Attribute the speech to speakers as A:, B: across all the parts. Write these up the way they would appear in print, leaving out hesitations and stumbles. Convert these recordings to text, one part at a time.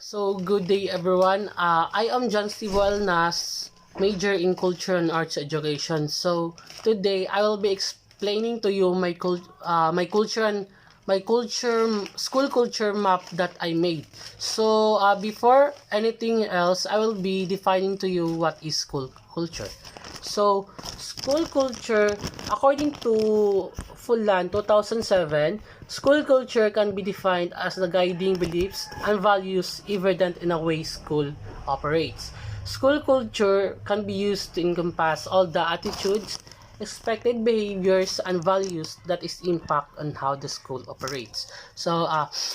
A: So, good day everyone. I am John Steve Walnas, major in Culture and Arts Education. So, today I will be explaining to you my school culture map that I made. So, before anything else, I will be defining to you what is school culture. So, school culture, according to Fulan 2007, school culture can be defined as the guiding beliefs and values evident in a way school operates. School culture can be used to encompass all the attitudes, expected behaviors, and values that is impact on how the school operates. So,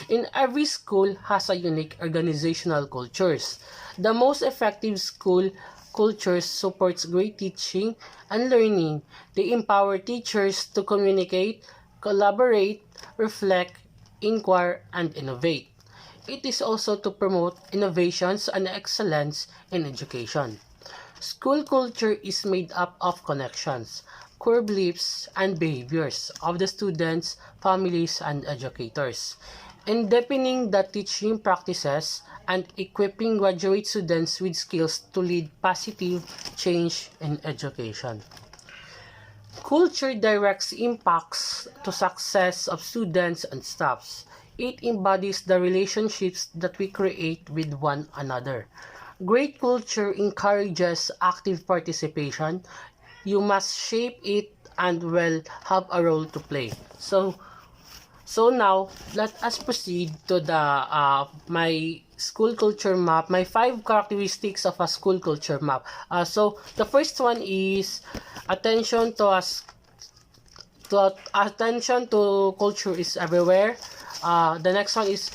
A: in every school has a unique organizational cultures. The most effective school culture supports great teaching and learning. They empower teachers to communicate, collaborate, reflect, inquire, and innovate. It is also to promote innovations and excellence in education. School culture is made up of connections, core beliefs, and behaviors of the students, families, and educators. In deepening the teaching practices and equipping graduate students with skills to lead positive change in education. Culture directs impacts to success of students and staffs. It embodies the relationships that we create with one another. Great culture encourages active participation. You must shape it and will have a role to play. So now let us proceed to the my school culture map, my 5 characteristics of a school culture map. So the first one is attention to us attention to culture is everywhere. The next one is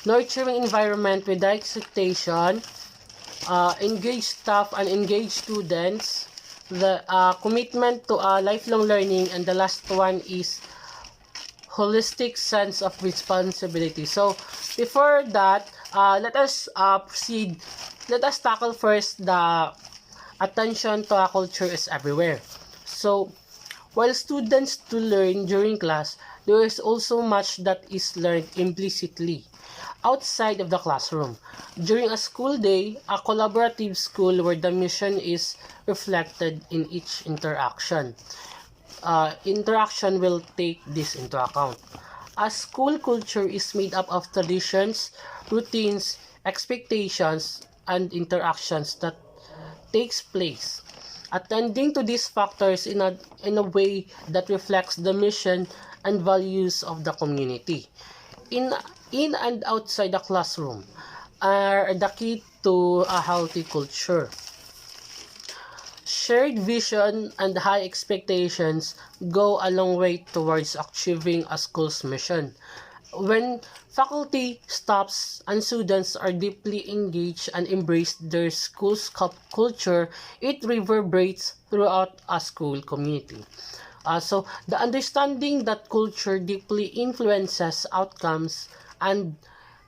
A: nurturing environment with the expectation, engage staff and engage students, the commitment to lifelong learning, and the last one is holistic sense of responsibility. So before that, let us proceed. Let us tackle first the attention to a culture is everywhere. So while students to learn during class, there is also much that is learned implicitly outside of the classroom. During a school day, a collaborative school where the mission is reflected in each interaction. Interaction will take this into account. A school culture is made up of traditions, routines, expectations, and interactions that takes place. Attending to these factors in a way that reflects the mission and values of the community. In, in and outside the classroom are the key to a healthy culture. Shared vision and high expectations go a long way towards achieving a school's mission. When faculty, staffs, and students are deeply engaged and embrace their school's culture, it reverberates throughout a school community. So, the understanding that culture deeply influences outcomes and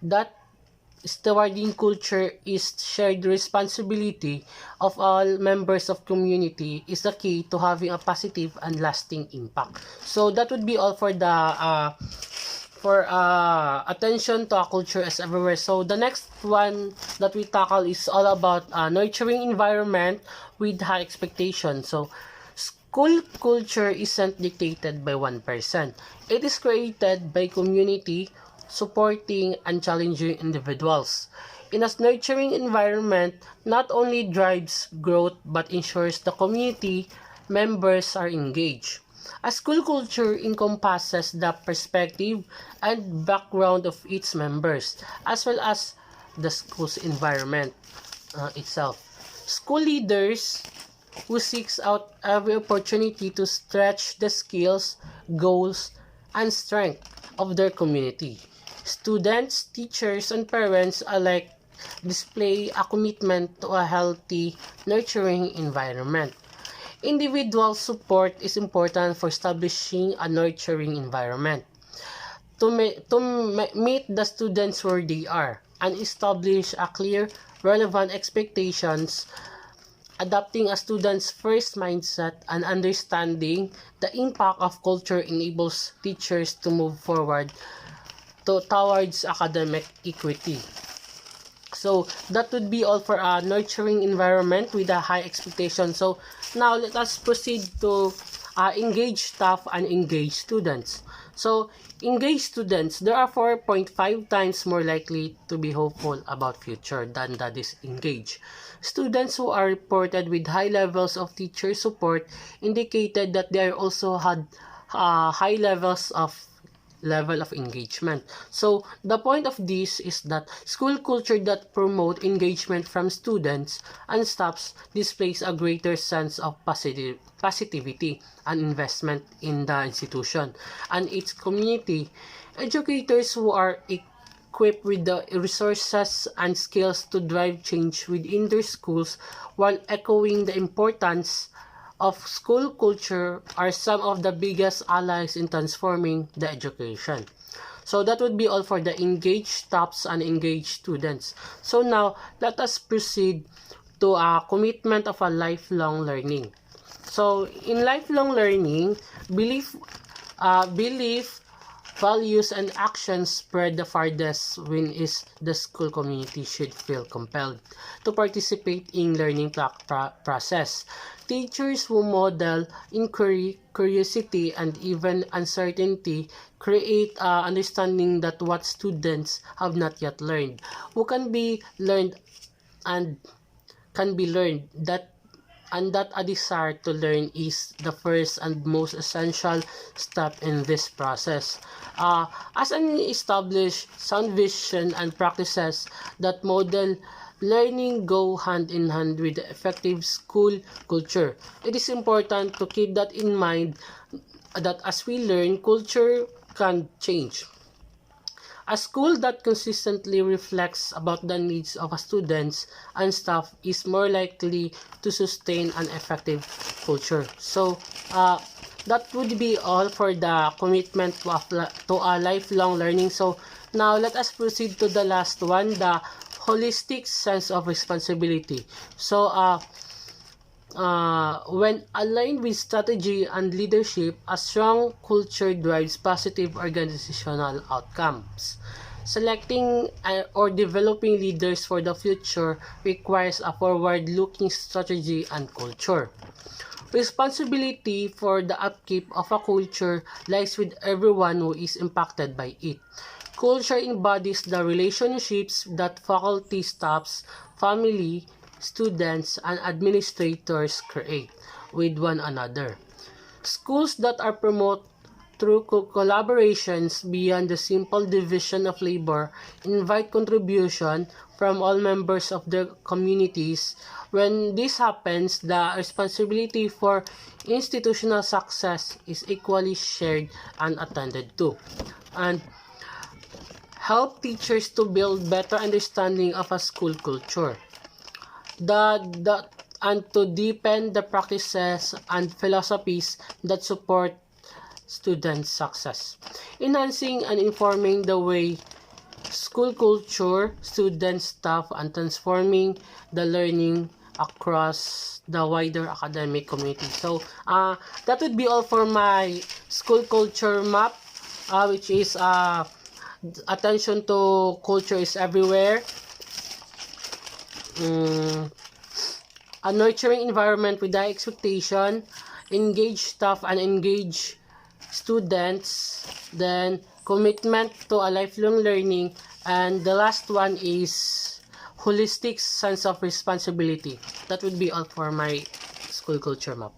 A: that stewarding culture is shared responsibility of all members of community is the key to having a positive and lasting impact. So that would be all for the attention to a culture is everywhere. So the next one that we tackle is all about nurturing environment with high expectation. So school culture isn't dictated by one person. It is created by community supporting and challenging individuals. In a nurturing environment, not only drives growth but ensures the community members are engaged. A school culture encompasses the perspective and background of its members, as well as the school's environment itself. School leaders who seeks out every opportunity to stretch the skills, goals, and strength of their community. Students, teachers, and parents alike display a commitment to a healthy, nurturing environment. Individual support is important for establishing a nurturing environment. To meet the students where they are and establish a clear, relevant expectations, adopting a student's first mindset and understanding the impact of culture enables teachers to move forward towards academic equity. So that would be all for a nurturing environment with a high expectation. So now let us proceed to engage staff and engage students. So engaged students, there are 4.5 times more likely to be hopeful about future than the disengaged. Students who are reported with high levels of teacher support indicated that they also had high level of engagement. So the point of this is that school culture that promote engagement from students and staffs displays a greater sense of positivity and investment in the institution and its community. Educators who are equipped with the resources and skills to drive change within their schools while echoing the importance of school culture are some of the biggest allies in transforming the education. So that would be all for the engaged staffs and engaged students. So now, let us proceed to a commitment of a lifelong learning. So in lifelong learning, belief, values, and actions spread the farthest when is the school community should feel compelled to participate in learning process. Teachers who model inquiry, curiosity, and even uncertainty create understanding that what students have not yet learned, who can be learned and can be learned, that a desire to learn is the first and most essential step in this process. As an established sound vision and practices that model learning go hand in hand with the effective school culture. It is important to keep that in mind that as we learn, culture can change. A school that consistently reflects about the needs of students and staff is more likely to sustain an effective culture. So, that would be all for the commitment to a lifelong learning. So, now let us proceed to the last one, the holistic sense of responsibility. So, when aligned with strategy and leadership, a strong culture drives positive organizational outcomes. Selecting or developing leaders for the future requires a forward-looking strategy and culture. Responsibility for the upkeep of a culture lies with everyone who is impacted by it. Culture embodies the relationships that faculty, staffs, family, students, and administrators create with one another. Schools that are promoted through collaborations beyond the simple division of labor invite contribution from all members of their communities. When this happens, the responsibility for institutional success is equally shared and attended to. And help teachers to build better understanding of a school culture. And to deepen the practices and philosophies that support student success. Enhancing and informing the way school culture, student staff, and transforming the learning across the wider academic community. So, that would be all for my school culture map, which is attention to culture is everywhere. A nurturing environment with high expectation, engage staff and engage students, then commitment to a lifelong learning, and the last one is holistic sense of responsibility. That would be all for my school culture map.